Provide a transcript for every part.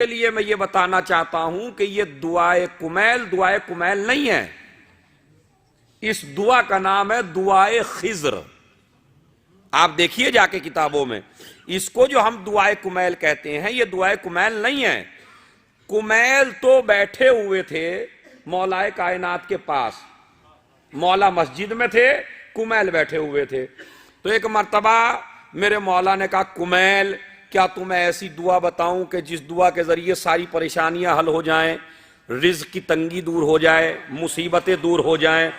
के लिए मैं ये बताना चाहता हूं कि ये दुआए कुमैल नहीं है। इस दुआ का नाम है दुआए खिज्र। आप देखिए जाके किताबों में, इसको जो हम दुआए कुमैल कहते हैं, ये दुआए कुमैल नहीं है। कुमैल तो बैठे हुए थे मौलाए कायनात के पास, मौला मस्जिद में थे, कुमैल बैठे हुए थे। तो एक मर्तबा मेरे मौला ने कहा, कुमैल क्या तुम्हें ऐसी दुआ बताऊं कि जिस दुआ के जरिए सारी परेशानियां हल हो जाएं, रिज़्क़ की तंगी दूर हो जाए, मुसीबतें दूर हो जाएं।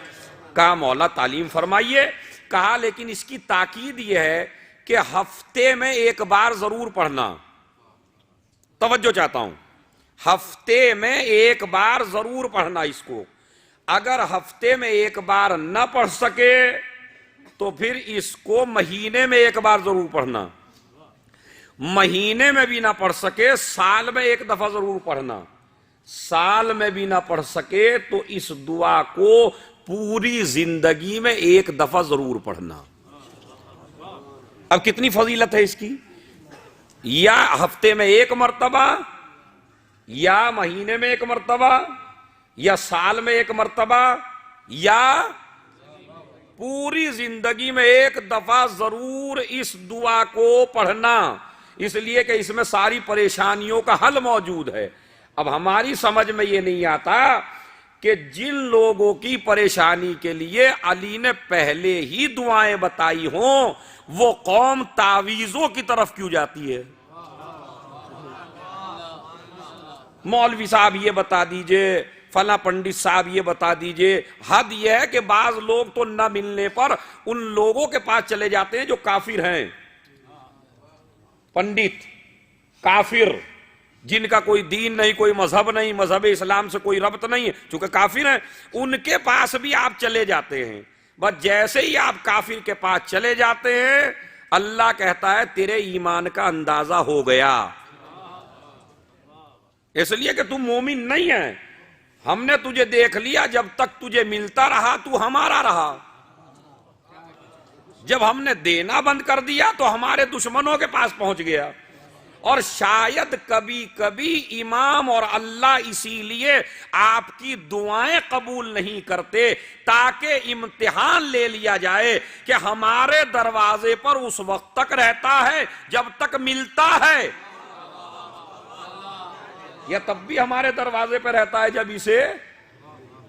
कहा मौला तालीम फरमाइए। कहा लेकिन इसकी ताकीद यह है कि हफ्ते में एक बार जरूर पढ़ना। तवज्जो चाहता हूं, हफ्ते में एक बार जरूर पढ़ना इसको। अगर हफ्ते में एक बार न पढ़ सके तो फिर इसको महीने में एक बार जरूर पढ़ना। महीने में भी ना पढ़ सके साल में एक दफा जरूर पढ़ना। साल में भी ना पढ़ सके तो इस दुआ को पूरी जिंदगी में एक दफा जरूर पढ़ना। अब कितनी फजीलत है इसकी। या हफ्ते में एक मर्तबा, या महीने में एक मर्तबा, या साल में एक मर्तबा, या पूरी जिंदगी में एक दफा जरूर इस दुआ को पढ़ना। इसलिए कि इसमें सारी परेशानियों का हल मौजूद है। अब हमारी समझ में यह नहीं आता कि जिन लोगों की परेशानी के लिए अली ने पहले ही दुआएं बताई हों, वो कौम तावीजों की तरफ क्यों जाती है। मौलवी साहब ये बता दीजिए, फला पंडित साहब ये बता दीजिए। हद यह है कि बाज लोग तो न मिलने पर उन लोगों के पास चले जाते हैं जो काफिर हैं। पंडित काफिर, जिनका कोई दीन नहीं, कोई मजहब नहीं, मजहब इस्लाम से कोई रब्त नहीं है, चूंकि काफिर हैं, उनके पास भी आप चले जाते हैं। बस जैसे ही आप काफिर के पास चले जाते हैं, अल्लाह कहता है तेरे ईमान का अंदाजा हो गया, इसलिए कि तू मोमिन नहीं है। हमने तुझे देख लिया, जब तक तुझे मिलता रहा तू हमारा रहा। जब हमने देना बंद कर दिया तो हमारे दुश्मनों के पास पहुंच गया। और शायद कभी कभी इमाम और अल्लाह इसीलिए आपकी दुआएं कबूल नहीं करते, ताकि इम्तिहान ले लिया जाए कि हमारे दरवाजे पर उस वक्त तक रहता है जब तक मिलता है, या तब भी हमारे दरवाजे पर रहता है जब इसे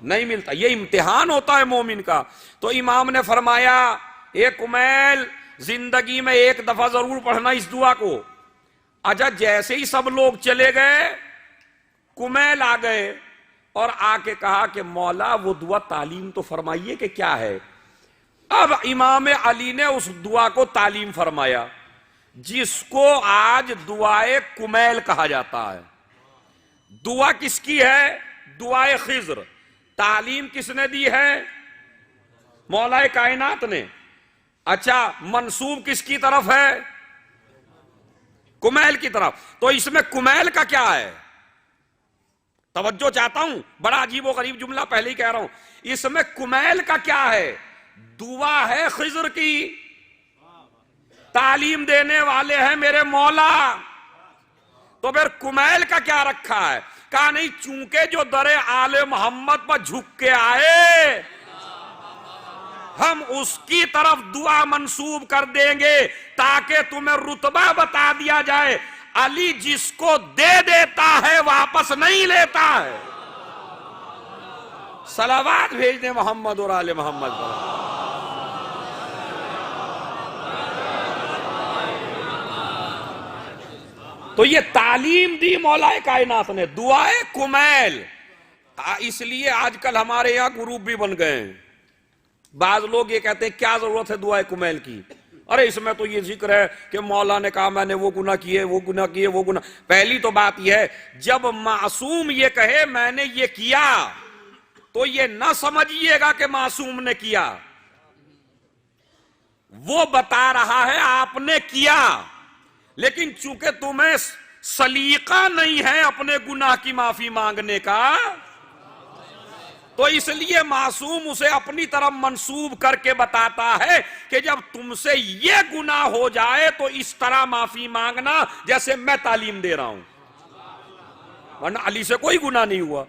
नहीं मिलता। ये इम्तिहान होता है मोमिन का। तो इमाम ने फरमाया, ए कुमैल जिंदगी में एक दफा जरूर पढ़ना इस दुआ को। अच्छा, जैसे ही सब लोग चले गए, कुमैल आ गए और आके कहा कि मौला वो दुआ तालीम तो फरमाइए कि क्या है। अब इमाम अली ने उस दुआ को तालीम फरमाया, जिसको आज दुआए कुमैल कहा जाता है। दुआ किसकी है? दुआए खिज्र। तालीम किसने दी है? मौलाए कायनात ने। अच्छा, मंसूब किसकी तरफ है? कुमैल की तरफ। तो इसमें कुमैल का क्या है? तवज्जो चाहता हूं, बड़ा अजीबो गरीब जुमला पहले ही कह रहा हूं। इसमें कुमैल का क्या है? दुआ है खिज्र की, तालीम देने वाले हैं मेरे मौला। तो फिर कुमैल का क्या रखा है? कहा नहीं, चूंकि जो दरे आले मोहम्मद पर झुक के आए, हम उसकी तरफ दुआ मंसूब कर देंगे ताकि तुम्हें रुतबा बता दिया जाए। अली जिसको दे देता है वापस नहीं लेता है। सलावात भेज दे मोहम्मद और आले मोहम्मद पर। तो ये तालीम दी मौलाए कायनात ने, दुआए कुमैल। इसलिए आजकल हमारे यहां ग्रुप भी बन गए हैं। बाज लोग ये कहते हैं क्या जरूरत है दुआए कुमैल की, अरे इसमें तो ये जिक्र है कि मौला ने कहा मैंने वो गुनाह किए, वो गुनाह किए, वो गुनाह। पहली तो बात यह है, जब मासूम ये कहे मैंने ये किया, तो ये ना समझिएगा कि मासूम ने किया, वो बता रहा है आपने किया। लेकिन चूंकि तुम्हें सलीका नहीं है अपने गुनाह की माफी मांगने का, तो इसलिए मासूम उसे अपनी तरफ मंसूब करके बताता है कि जब तुमसे ये गुनाह हो जाए तो इस तरह माफी मांगना जैसे मैं तालीम दे रहा हूं। वरना अली से कोई गुनाह नहीं हुआ।